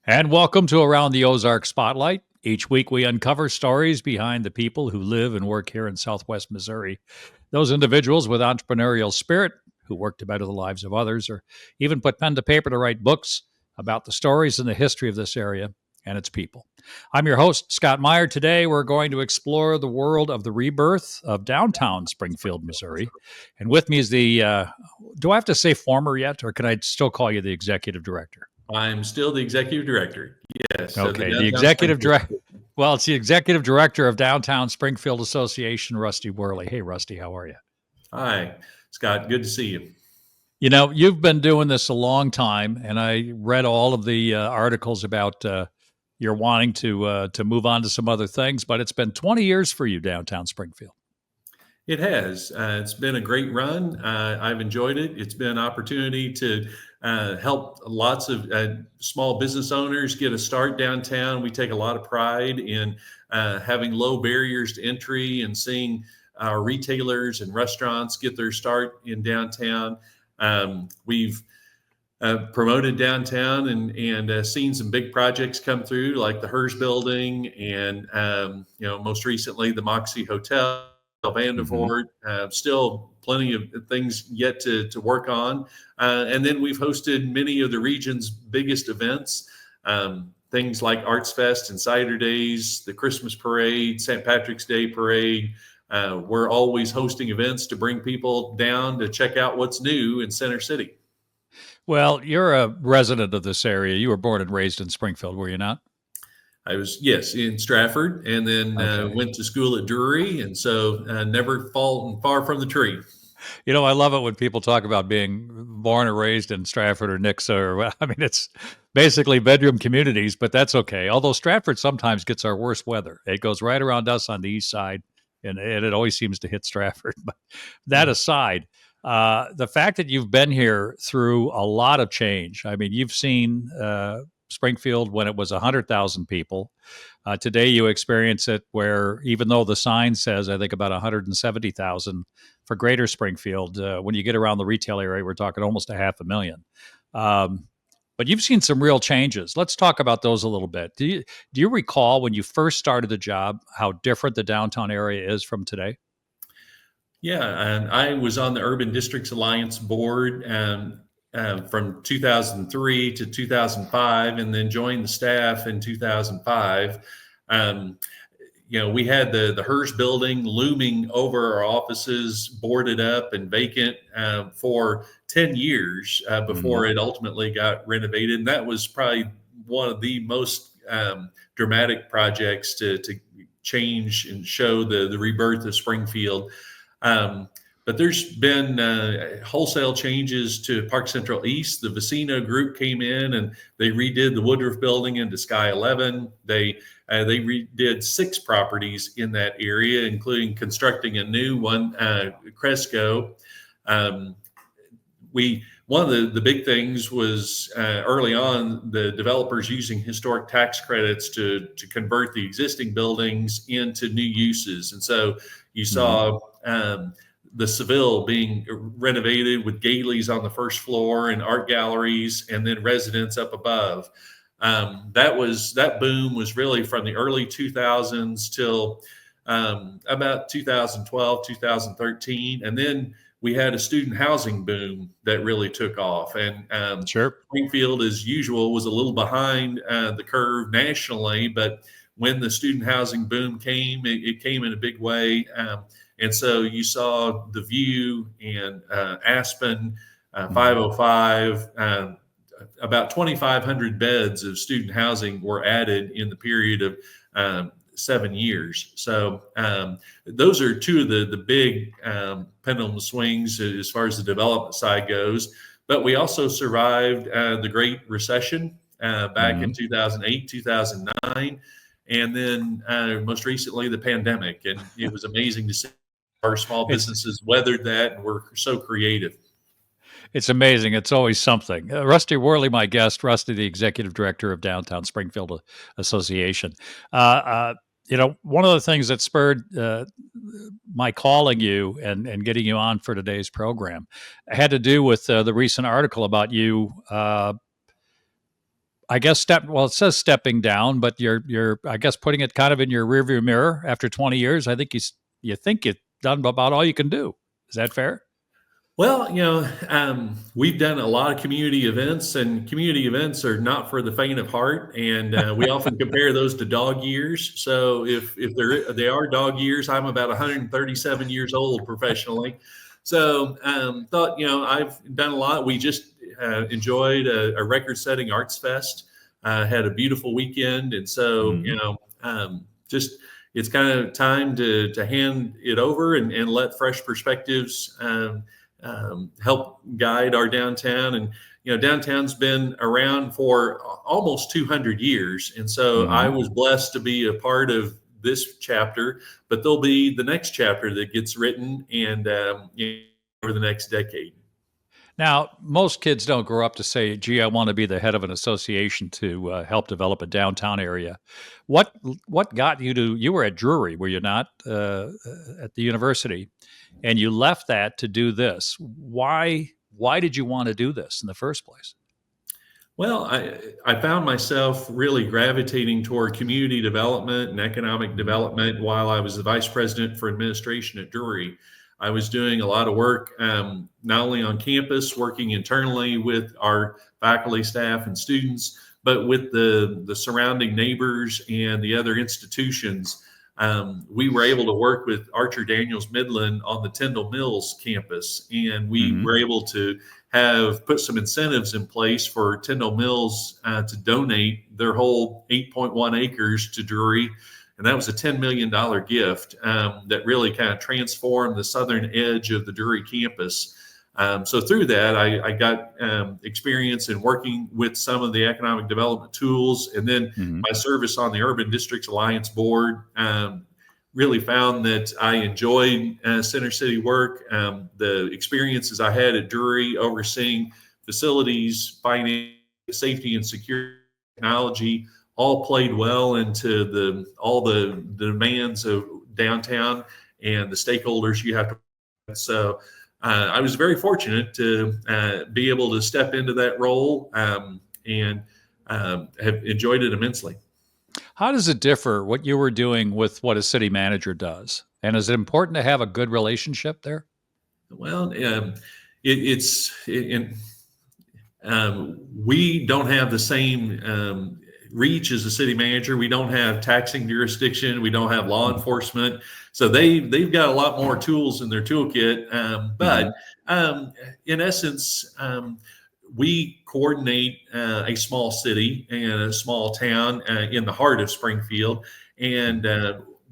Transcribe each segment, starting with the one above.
And welcome to Around the Ozark Spotlight. Each week we uncover stories behind the people who live and work here in Southwest Missouri. Those individuals with entrepreneurial spirit who work to better the lives of others or even put pen to paper to write books about the stories and the history of this area and its people. I'm your host, Scott Meier. Today we're going to explore the world of the rebirth of downtown Springfield, Missouri. And with me is do I have to say former yet, or can I still call you the executive director? I'm still the executive director. Yes. Okay, the executive director. Well, it's the executive director of Downtown Springfield Association, Rusty Worley. Hey, Rusty, how are you? Hi, Scott. Good to see you. You know, you've been doing this a long time, and I read all of the articles about you're wanting to move on to some other things. But it's been 20 years for you, downtown Springfield. It has. It's been a great run. I've enjoyed it. It's been an opportunity to help lots of small business owners get a start downtown. We take a lot of pride in having low barriers to entry and seeing our retailers and restaurants get their start in downtown. We've promoted downtown and seen some big projects come through, like the Hers Building and most recently the Moxie Hotel. Vandervoort, still plenty of things yet to work on. And then we've hosted many of the region's biggest events, things like Arts Fest and Cider Days, the Christmas Parade, St. Patrick's Day Parade. We're always hosting events to bring people down to check out what's new in Center City. Well, you're a resident of this area. You were born and raised in Springfield, were you not? I was, yes, in Stratford, and then went to school at Drury, and so never fallen far from the tree. You know, I love it when people talk about being born or raised in Stratford or Nixa, or I mean, it's basically bedroom communities, but that's okay. Although Stratford sometimes gets our worst weather. It goes right around us on the east side, and it always seems to hit Stratford. But that aside, the fact that you've been here through a lot of change, I mean, you've seen Springfield when it was 100,000 people. Today, you experience it where even though the sign says, I think, about 170,000 for Greater Springfield, when you get around the retail area, we're talking almost 500,000. But you've seen some real changes. Let's talk about those a little bit. Do you recall when you first started the job how different the downtown area is from today? Yeah, and I was on the Urban Districts Alliance board from 2003 to 2005, and then joined the staff in 2005. We had the Hers Building looming over our offices, boarded up and vacant for 10 years before it ultimately got renovated. And that was probably one of the most dramatic projects to change and show the rebirth of Springfield. But there's been wholesale changes to Park Central East. The Vecino Group came in and they redid the Woodruff Building into Sky 11. They redid 6 properties in that area, including constructing a new one, Cresco. One of the big things was early on the developers using historic tax credits to convert the existing buildings into new uses, and so you saw. The Seville being renovated with Gailey's on the first floor and art galleries, and then residents up above. That boom was really from the early 2000s till about 2012, 2013. And then we had a student housing boom that really took off. And Sure. Springfield, as usual, was a little behind the curve nationally, but when the student housing boom came, it came in a big way. And so you saw the View and Aspen, 505, about 2,500 beds of student housing were added in the period of 7 years. So those are two of the big pendulum swings as far as the development side goes. But we also survived the Great Recession back in 2008, 2009. And then most recently, the pandemic. And it was amazing to see our small businesses weathered that and were so creative. It's amazing. It's always something. Rusty Worley, my guest, Rusty, the executive director of Downtown Springfield Association. One of the things that spurred my calling you and getting you on for today's program had to do with the recent article about you I guess it says stepping down, but you're I guess putting it kind of in your rearview mirror after 20 years. I think you think you've done about all you can do. Is that fair? Well, we've done a lot of community events, and community events are not for the faint of heart. And we often compare those to dog years. So if they are dog years, I'm about 137 years old professionally. So thought I've done a lot. We just enjoyed a record-setting arts fest. Had a beautiful weekend, and so just it's kind of time to hand it over and let fresh perspectives. Help guide our downtown. And downtown's been around for almost 200 years, and so I was blessed to be a part of this chapter. But there'll be the next chapter that gets written, and over the next decade. Now, most kids don't grow up to say, "Gee, I want to be the head of an association to help develop a downtown area." What what got you to? You were at Drury, were you not, at the university, and you left that to do this. Why did you want to do this in the first place? Well, I found myself really gravitating toward community development and economic development while I was the vice president for administration at Drury. I was doing a lot of work, not only on campus, working internally with our faculty, staff, and students, but with the surrounding neighbors and the other institutions. We were able to work with Archer Daniels Midland on the Tyndall Mills campus, and we were able to put some incentives in place for Tyndall Mills to donate their whole 8.1 acres to Drury. And that was a $10 million gift that really kind of transformed the southern edge of the Drury campus. So through that, I got experience in working with some of the economic development tools. And then my service on the Urban Districts Alliance Board really found that I enjoyed center city work. The experiences I had at Drury overseeing facilities, finance, safety, and security, technology all played well into all the demands of downtown and the stakeholders you have to. So I was very fortunate to be able to step into that role and have enjoyed it immensely. How does it differ what you were doing with what a city manager does? And is it important to have a good relationship there? Well, we don't have the same reach as a city manager. We don't have taxing jurisdiction. We don't have law enforcement. So they've got a lot more tools in their toolkit. But in essence, we coordinate a small city and a small town in the heart of Springfield,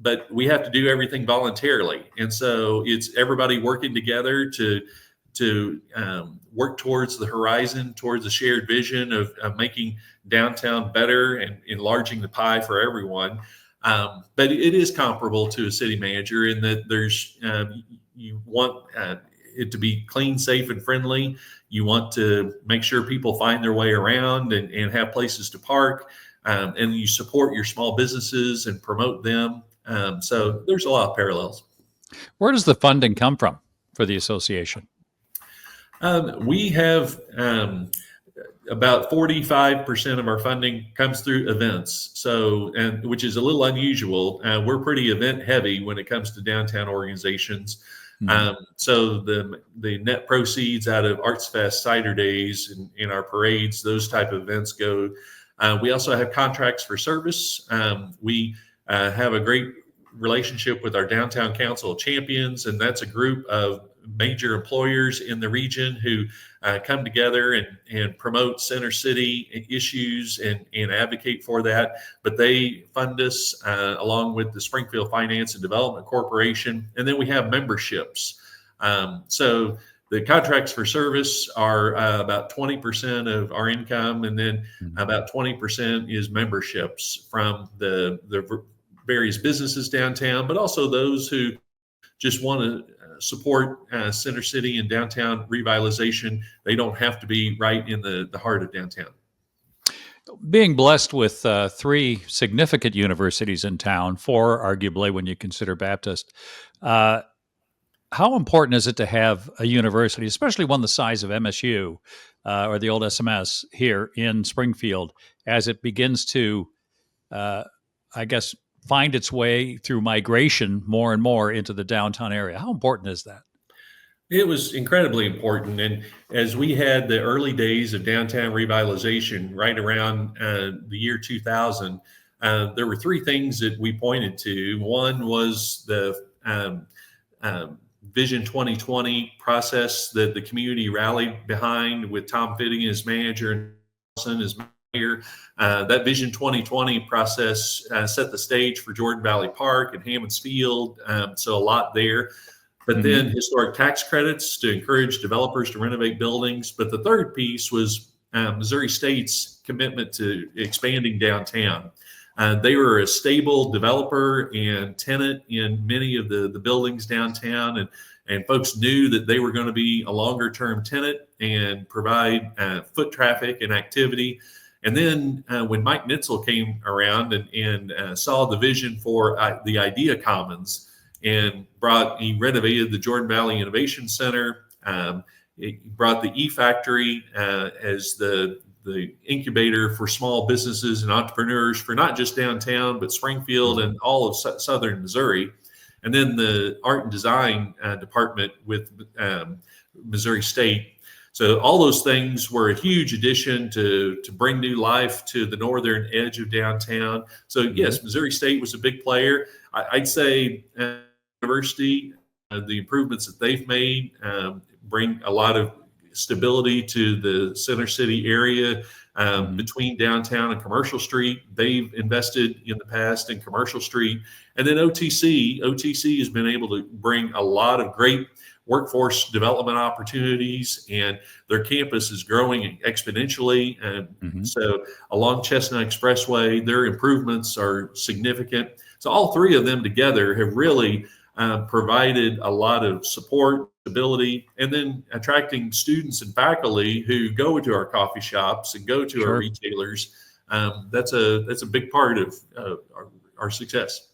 but we have to do everything voluntarily, and so it's everybody working together to work towards the horizon, towards the shared vision of making downtown better and enlarging the pie for everyone. But it is comparable to a city manager in that there's you want it to be clean, safe, and friendly. You want to make sure people find their way around and have places to park, and you support your small businesses and promote them. So there's a lot of parallels. Where does the funding come from for the association? We have about 45% of our funding comes through events. So, which is a little unusual. We're pretty event heavy when it comes to downtown organizations. So the net proceeds out of Arts Fest, Cider Days, and in our parades, those type of events go. We also have contracts for service. We have a great relationship with our Downtown Council of Champions, and that's a group of major employers in the region who come together and promote center city issues and advocate for that. But they fund us along with the Springfield Finance and Development Corporation. And then we have memberships. So the contracts for service are about 20% of our income, and then about 20% is memberships from the various businesses downtown, but also those who just want to support center city and downtown revitalization. They don't have to be right in the heart of downtown. Being blessed with three significant universities in town, four arguably when you consider Baptist, How important is it to have a university, especially one the size of MSU or the old SMS here in Springfield, as it begins to, uh, I guess, find its way through migration more and more into the downtown area? How important is that? It was incredibly important. And as we had the early days of downtown revitalization right around the year 2000, there were three things that we pointed to. One was the Vision 2020 process that the community rallied behind with Tom Fitting as manager and Nelson as mayor. That Vision 2020 process set the stage for Jordan Valley Park and Hammons Field. So a lot there. But then historic tax credits to encourage developers to renovate buildings. But the third piece was Missouri State's commitment to expanding downtown. They were a stable developer and tenant in many of the buildings downtown, and folks knew that they were going to be a longer term tenant and provide foot traffic and activity. And then when Mike Nitzel came around and saw the vision for the Idea Commons, and he renovated the Jordan Valley Innovation Center. He brought the E-Factory as the incubator for small businesses and entrepreneurs for not just downtown, but Springfield and all of southern Missouri. And then the art and design department with Missouri State. So all those things were a huge addition to bring new life to the northern edge of downtown. So yes, Missouri State was a big player. I'd say university, the improvements that they've made bring a lot of stability to the center city area between downtown and Commercial Street. They've invested in the past in Commercial Street. And then OTC has been able to bring a lot of great workforce development opportunities, and their campus is growing exponentially. And so along Chestnut Expressway, their improvements are significant. So all three of them together have really provided a lot of support, stability, and then attracting students and faculty who go to our coffee shops and go to our retailers. That's a big part of our success.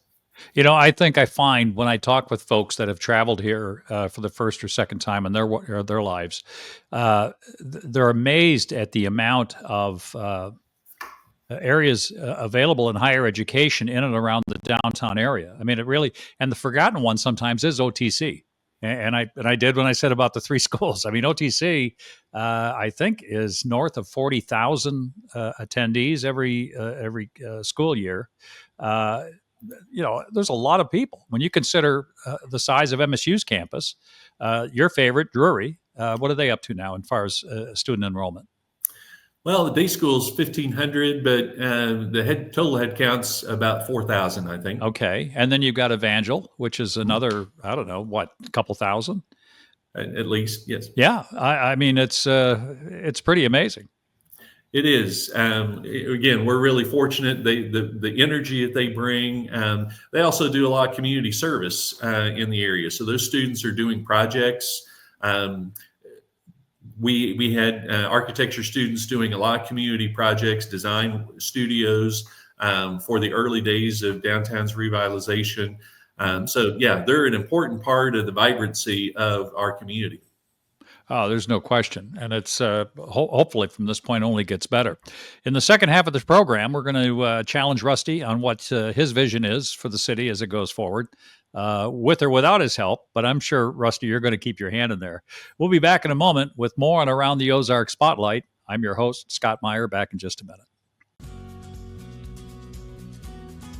You know, I think I find when I talk with folks that have traveled here for the first or second time in their lives, they're amazed at the amount of areas available in higher education in and around the downtown area. I mean, it really, and the forgotten one sometimes is OTC. And I did when I said about the three schools. I mean, OTC, I think, is north of 40,000 attendees every school year. There's a lot of people. When you consider the size of MSU's campus, your favorite, Drury, what are they up to now as far as student enrollment? Well, the day school's 1,500, but the total head count's about 4,000, I think. Okay, and then you've got Evangel, which is another, I don't know, what, a couple thousand? At least, yes. Yeah, I mean, it's pretty amazing. It is. Again, we're really fortunate. The energy that they bring. They also do a lot of community service in the area. So those students are doing projects. We had architecture students doing a lot of community projects, design studios for the early days of downtown's revitalization. So yeah, they're an important part of the vibrancy of our community. Oh, there's no question. And it's hopefully from this point only gets better. In the second half of this program, we're going to challenge Rusty on what his vision is for the city as it goes forward, with or without his help. But I'm sure, Rusty, you're going to keep your hand in there. We'll be back in a moment with more on Around the Ozark Spotlight. I'm your host, Scott Meier, back in just a minute.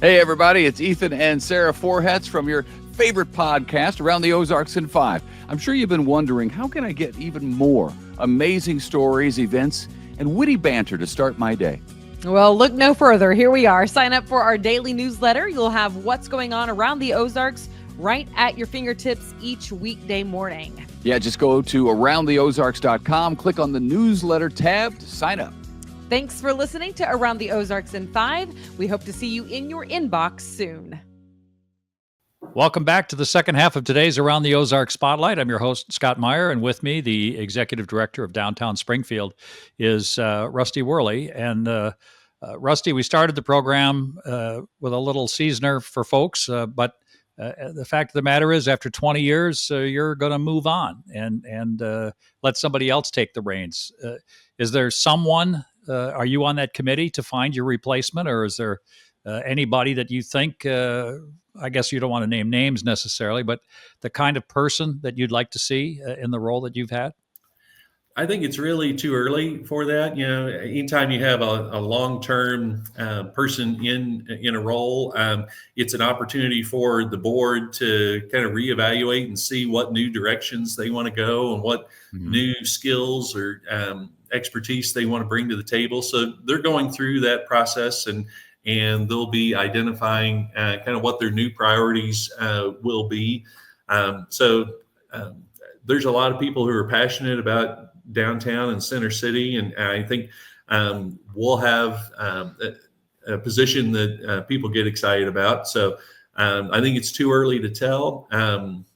Hey, everybody, it's Ethan and Sarah Forhetz from your favorite podcast, Around the Ozarks in 5. I'm sure you've been wondering, how can I get even more amazing stories, events, and witty banter to start my day? Well, look no further. Here we are. Sign up for our daily newsletter. You'll have what's going on around the Ozarks right at your fingertips each weekday morning. Yeah, just go to aroundtheozarks.com, click on the newsletter tab to sign up. Thanks for listening to Around the Ozarks in 5. We hope to see you in your inbox soon. Welcome back to the second half of today's Around the Ozark Spotlight. I'm your host, Scott Meier, and with me, the Executive Director of Downtown Springfield, is Rusty Worley. And Rusty, we started the program with a little seasoner for folks, but the fact of the matter is, after 20 years, you're going to move on and let somebody else take the reins. Is there someone? Are you on that committee to find your replacement, or is there anybody that you think? I guess you don't want to name names necessarily, but the kind of person that you'd like to see in the role that you've had? I think it's really too early for that. Anytime you have a long-term person in a role, it's an opportunity for the board to kind of reevaluate and see what new directions they want to go and what new skills or expertise they want to bring to the table. So they're going through that process, and they'll be identifying kind of what their new priorities will be. There's a lot of people who are passionate about downtown and center city, and I think we'll have a position that people get excited about. So I think it's too early to tell,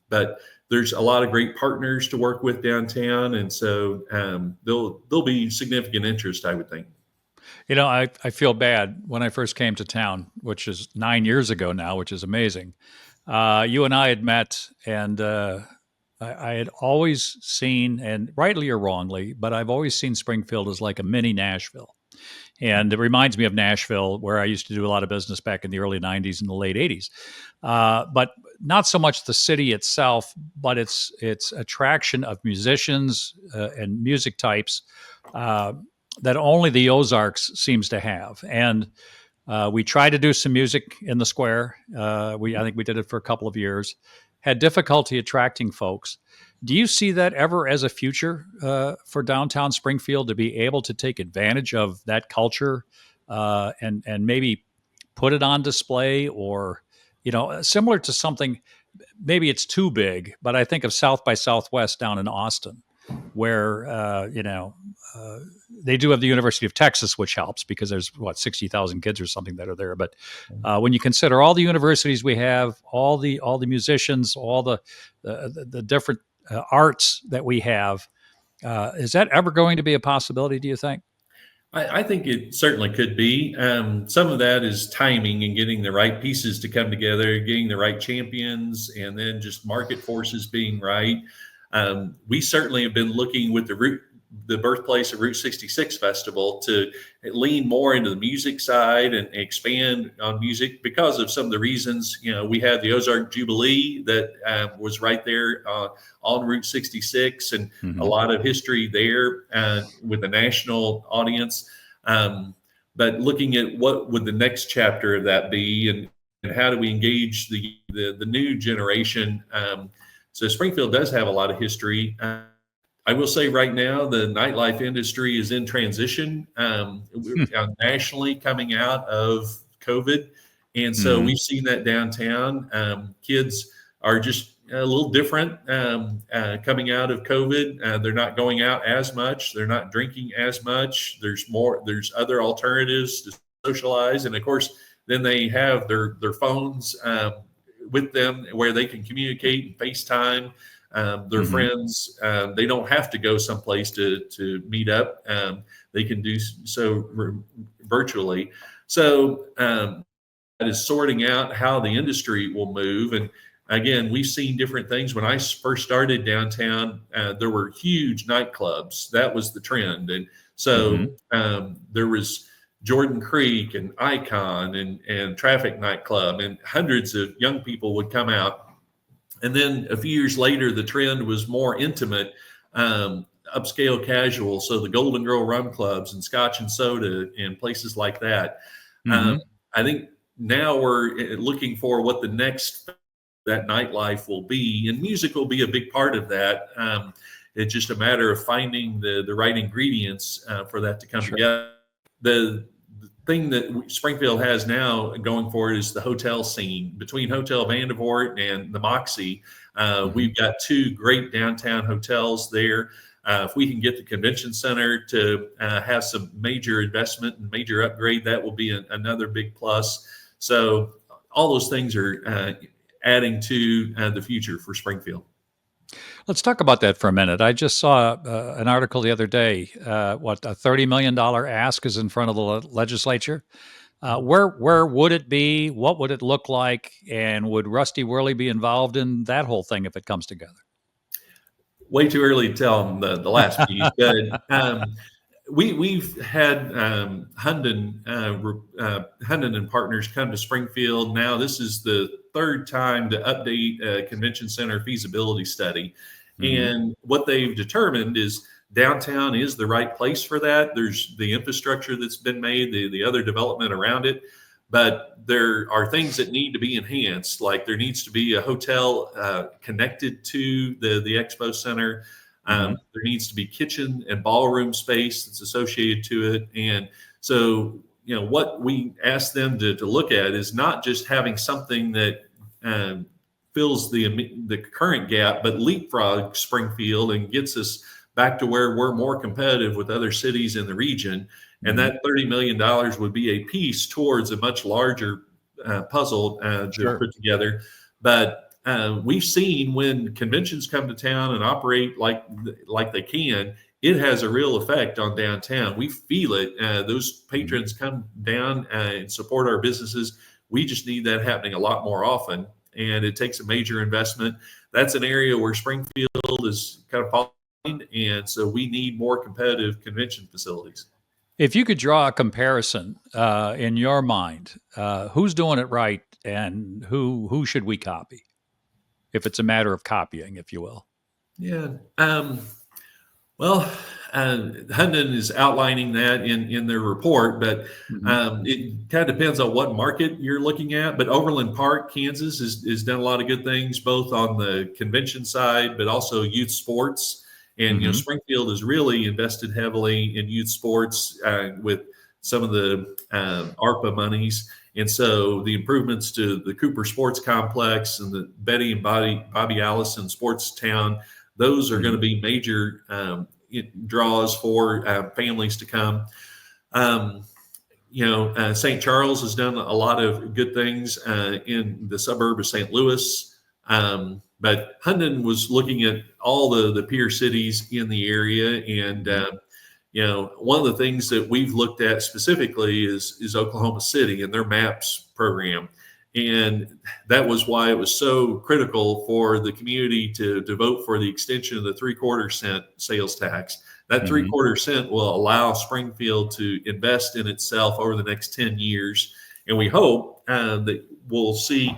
but there's a lot of great partners to work with downtown, and so there'll be significant interest, I would think. I feel bad. When I first came to town, which is 9 years ago now, which is amazing. You and I had met, and I had always seen, and rightly or wrongly, but I've always seen Springfield as like a mini Nashville. And it reminds me of Nashville, where I used to do a lot of business back in the early 90s and the late 80s. But not so much the city itself, but its attraction of musicians and music types that only the Ozarks seems to have. And we tried to do some music in the square. I think we did it for a couple of years. Had difficulty attracting folks. Do you see that ever as a future for downtown Springfield, to be able to take advantage of that culture and maybe put it on display, or similar to something? Maybe it's too big, but I think of South by Southwest down in Austin, where they do have the University of Texas, which helps because there's 60,000 kids or something that are there. But when you consider all the universities we have, all the musicians, all the different arts that we have, is that ever going to be a possibility, do you think? I think it certainly could be. Some of that is timing and getting the right pieces to come together, getting the right champions, and then just market forces being right. We certainly have been looking with the birthplace of Route 66 Festival to lean more into the music side and expand on music because of some of the reasons. We had the Ozark Jubilee that was right there on Route 66, and a lot of history there with the national audience. But looking at what would the next chapter of that be, and how do we engage the new generation? So Springfield does have a lot of history. I will say right now, the nightlife industry is in transition nationally coming out of COVID. And so we've seen that downtown. Kids are just a little different coming out of COVID. They're not going out as much. They're not drinking as much. There's other alternatives to socialize. And of course, then they have their phones with them where they can communicate and FaceTime their friends. They don't have to go someplace to meet up. They can do so virtually. So that is sorting out how the industry will move. And again, we've seen different things. When I first started downtown, there were huge nightclubs. That was the trend. And so there was Jordan Creek and Icon and Traffic Nightclub, and hundreds of young people would come out. And then a few years later, the trend was more intimate, upscale casual. So the Golden Girl Rum Clubs and Scotch and Soda and places like that. I think now we're looking for what the next that nightlife will be, and music will be a big part of that. It's just a matter of finding the right ingredients for that to come together. The thing that Springfield has now going for it is the hotel scene. Between Hotel Vandervoort and the Moxie, we've got two great downtown hotels there. If we can get the convention center to have some major investment and major upgrade, that will be another big plus. So all those things are adding to the future for Springfield. Let's talk about that for a minute. I just saw an article the other day. A $30 million ask is in front of the legislature Where would it be? What would it look like? And would Rusty Worley be involved in that whole thing if it comes together? Way too early to tell them the last piece, but we've had Hunden and Partners come to Springfield. Now this is the third time to update a convention center feasibility study, and what they've determined is downtown is the right place for that. There's the infrastructure that's been made, the other development around it, but there are things that need to be enhanced. Like there needs to be a hotel connected to the expo center. There needs to be kitchen and ballroom space that's associated to it. And so, what we ask them to look at is not just having something that fills the current gap, but leapfrog Springfield and gets us back to where we're more competitive with other cities in the region. And that $30 million would be a piece towards a much larger puzzle to put together. But we've seen when conventions come to town and operate like they can, it has a real effect on downtown. We feel it. Those patrons come down and support our businesses. We just need that happening a lot more often. And it takes a major investment. That's an area where Springfield is kind of falling. And so we need more competitive convention facilities. If you could draw a comparison in your mind, who's doing it right and who should we copy? If it's a matter of copying, if you will. Yeah. Hunden is outlining that in their report, but it kind of depends on what market you're looking at. But Overland Park, Kansas, has done a lot of good things, both on the convention side, but also youth sports. And Springfield has really invested heavily in youth sports with some of the ARPA monies. And so the improvements to the Cooper Sports Complex and the Betty and Bobby Allison Sports Town, those are going to be major draws for families to come. St. Charles has done a lot of good things in the suburb of St. Louis. But Hunden was looking at all the peer cities in the area. And, one of the things that we've looked at specifically is Oklahoma City and their MAPS program. And that was why it was so critical for the community to vote for the extension of the 3/4 cent sales tax. That 3/4 cent will allow Springfield to invest in itself over the next 10 years. And we hope that we'll see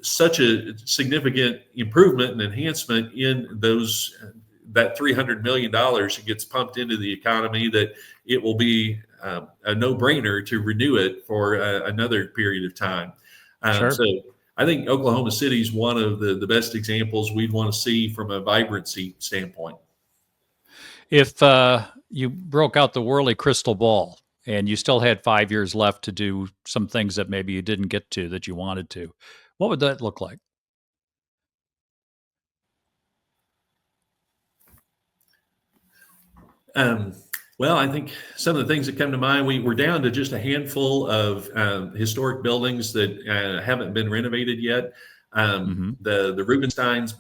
such a significant improvement and enhancement in that $300 million that gets pumped into the economy that it will be a no-brainer to renew it for another period of time. So I think Oklahoma City is one of the best examples we'd want to see from a vibrancy standpoint. If you broke out the Worley crystal ball and you still had 5 years left to do some things that maybe you didn't get to that you wanted to, what would that look like? I think some of the things that come to mind, we're down to just a handful of historic buildings that haven't been renovated yet. The Rubensteins,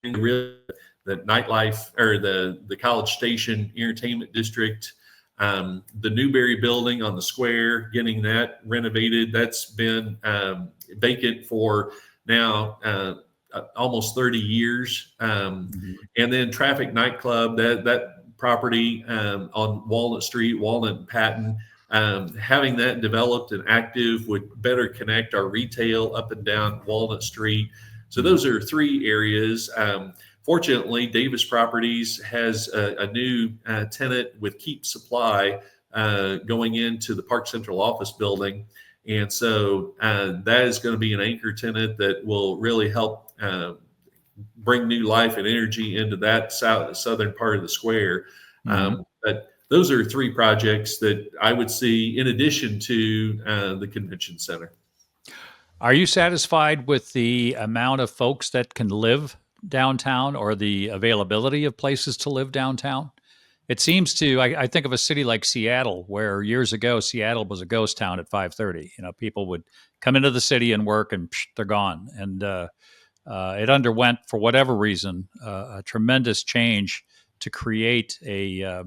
the nightlife or the College Station Entertainment District, the Newberry building on the square, getting that renovated. That's been vacant for now almost 30 years. And then Traffic Nightclub, that property on Walnut Street, Walnut and Patton, having that developed and active would better connect our retail up and down Walnut Street. So those are three areas. Fortunately, Davis Properties has a new tenant with Keep Supply going into the Park Central office building. And so that is going to be an anchor tenant that will really help bring new life and energy into that southern part of the square. But those are three projects that I would see in addition to the convention center. Are you satisfied with the amount of folks that can live downtown or the availability of places to live downtown? It seems to, I think of a city like Seattle, where years ago, Seattle was a ghost town at 5:30. People would come into the city and work and they're gone. And it underwent, for whatever reason, a tremendous change to create a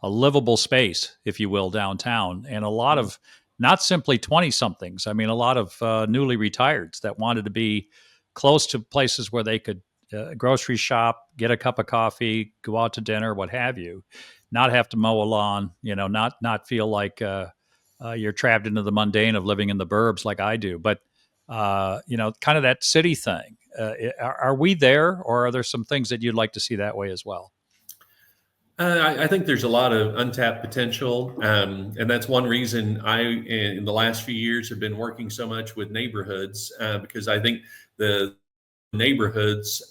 livable space, if you will, downtown, and a lot of not simply 20-somethings. I mean, a lot of newly retireds that wanted to be close to places where they could grocery shop, get a cup of coffee, go out to dinner, what have you, not have to mow a lawn, not feel like you're trapped into the mundane of living in the burbs like I do. But, kind of that city thing. Are we there, or are there some things that you'd like to see that way as well? I think there's a lot of untapped potential, and that's one reason in the last few years, have been working so much with neighborhoods, because I think the neighborhoods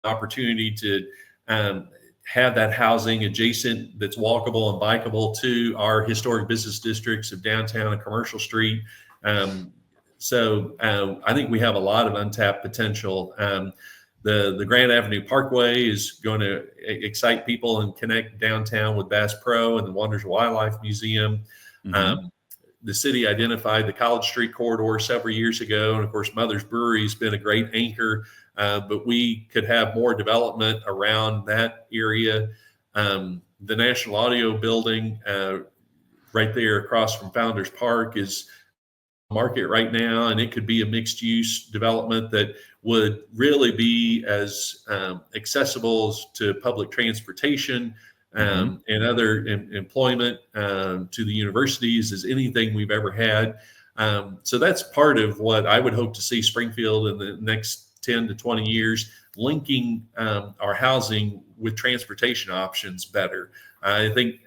opportunity to have that housing adjacent that's walkable and bikeable to our historic business districts of downtown and Commercial Street. So I think we have a lot of untapped potential. The Grand Avenue Parkway is going to excite people and connect downtown with Bass Pro and the Wonders of Wildlife Museum. Mm-hmm. The city identified the College Street corridor several years ago. And of course, Mother's Brewery has been a great anchor, but we could have more development around that area. The National Audio Building right there across from Founders Park is market right now, and it could be a mixed use development that would really be as accessible to public transportation and other employment to the universities as anything we've ever had. So that's part of what I would hope to see Springfield in the next 10 to 20 years, linking our housing with transportation options better. I think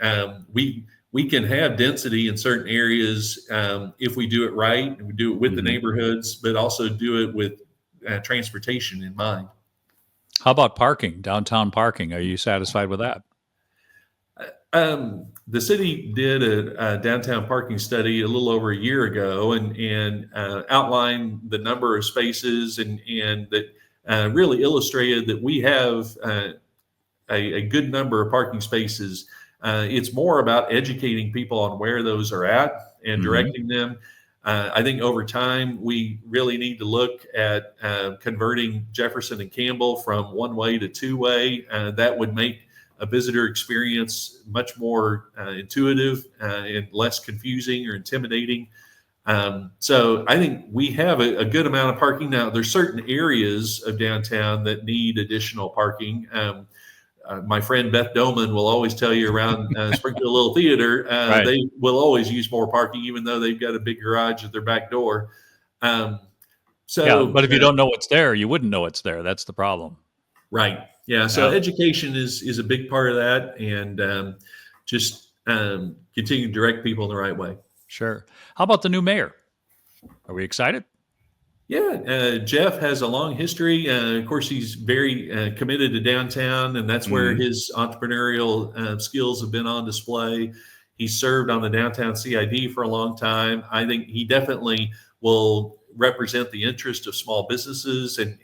we can have density in certain areas if we do it right, and we do it with the neighborhoods, but also do it with transportation in mind. How about parking, downtown parking? Are you satisfied with that? The city did a downtown parking study a little over a year ago, and outlined the number of spaces, and that really illustrated that we have a good number of parking spaces. It's more about educating people on where those are at and directing them. I think over time, we really need to look at converting Jefferson and Campbell from one-way to two-way. That would make a visitor experience much more intuitive and less confusing or intimidating. So I think we have a good amount of parking now. There's certain areas of downtown that need additional parking. My friend Beth Doman will always tell you around Springfield Little Theater, Right. They will always use more parking, even though they've got a big garage at their back door. But if you don't know what's there, you wouldn't know it's there. That's the problem. Right. Yeah. So education is a big part of that, and just continue to direct people in the right way. Sure. How about the new mayor? Are we excited? Yeah, Jeff has a long history. Of course, he's very committed to downtown, and that's where his entrepreneurial skills have been on display. He served on the downtown CID for a long time. I think he definitely will represent the interest of small businesses, and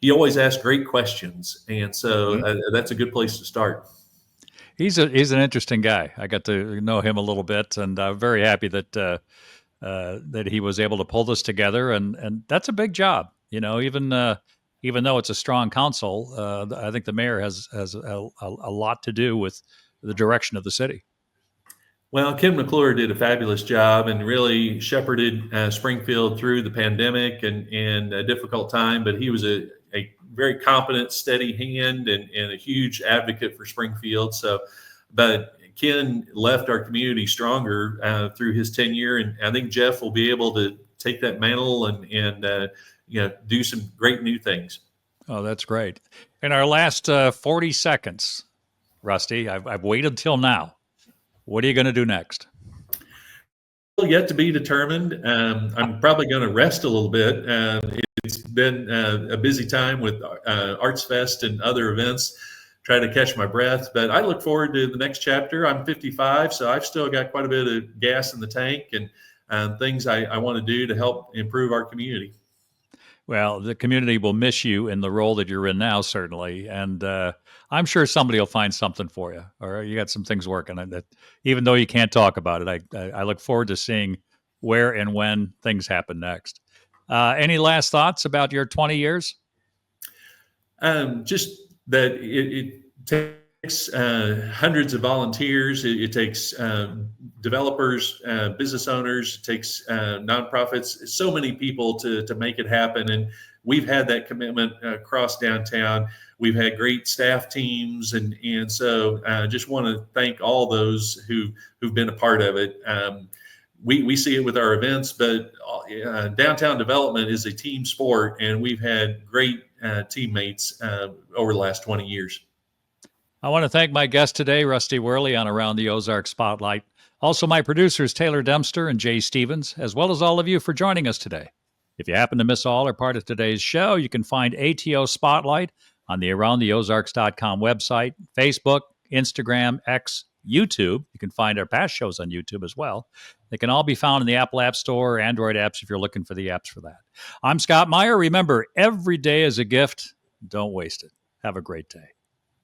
he always asks great questions. And so that's a good place to start. He's an interesting guy. I got to know him a little bit, and I'm very happy that he was able to pull this together, and that's a big job. Even though it's a strong council, I think the mayor has a lot to do with the direction of the city. Well, Kim McClure did a fabulous job and really shepherded Springfield through the pandemic and a difficult time, but he was a very competent, steady hand and a huge advocate for Springfield. But Ken left our community stronger through his tenure, and I think Jeff will be able to take that mantle and do some great new things. Oh, that's great. In our last 40 seconds, Rusty, I've waited till now. What are you going to do next? Yet to be determined. I'm probably going to rest a little bit. It's been a busy time with Arts Fest and other events. Try to catch my breath, but I look forward to the next chapter. I'm 55, so I've still got quite a bit of gas in the tank and things I want to do to help improve our community. Well, the community will miss you in the role that you're in now, certainly. And I'm sure somebody will find something for you, or you got some things working on that. Even though you can't talk about it, I look forward to seeing where and when things happen next. Any last thoughts about your 20 years? Just that takes hundreds of volunteers. It takes developers, business owners. It takes nonprofits. So many people to make it happen. And we've had that commitment across downtown. We've had great staff teams, and so just want to thank all those who've been a part of it. We see it with our events, but downtown development is a team sport, and we've had great teammates over the last 20 years. I want to thank my guest today, Rusty Worley, on Around the Ozarks Spotlight. Also, my producers, Taylor Dempster and Jay Stevens, as well as all of you for joining us today. If you happen to miss all or part of today's show, you can find ATO Spotlight on the AroundTheOzarks.com website, Facebook, Instagram, X, YouTube. You can find our past shows on YouTube as well. They can all be found in the Apple App Store or Android apps if you're looking for the apps for that. I'm Scott Meier. Remember, every day is a gift. Don't waste it. Have a great day.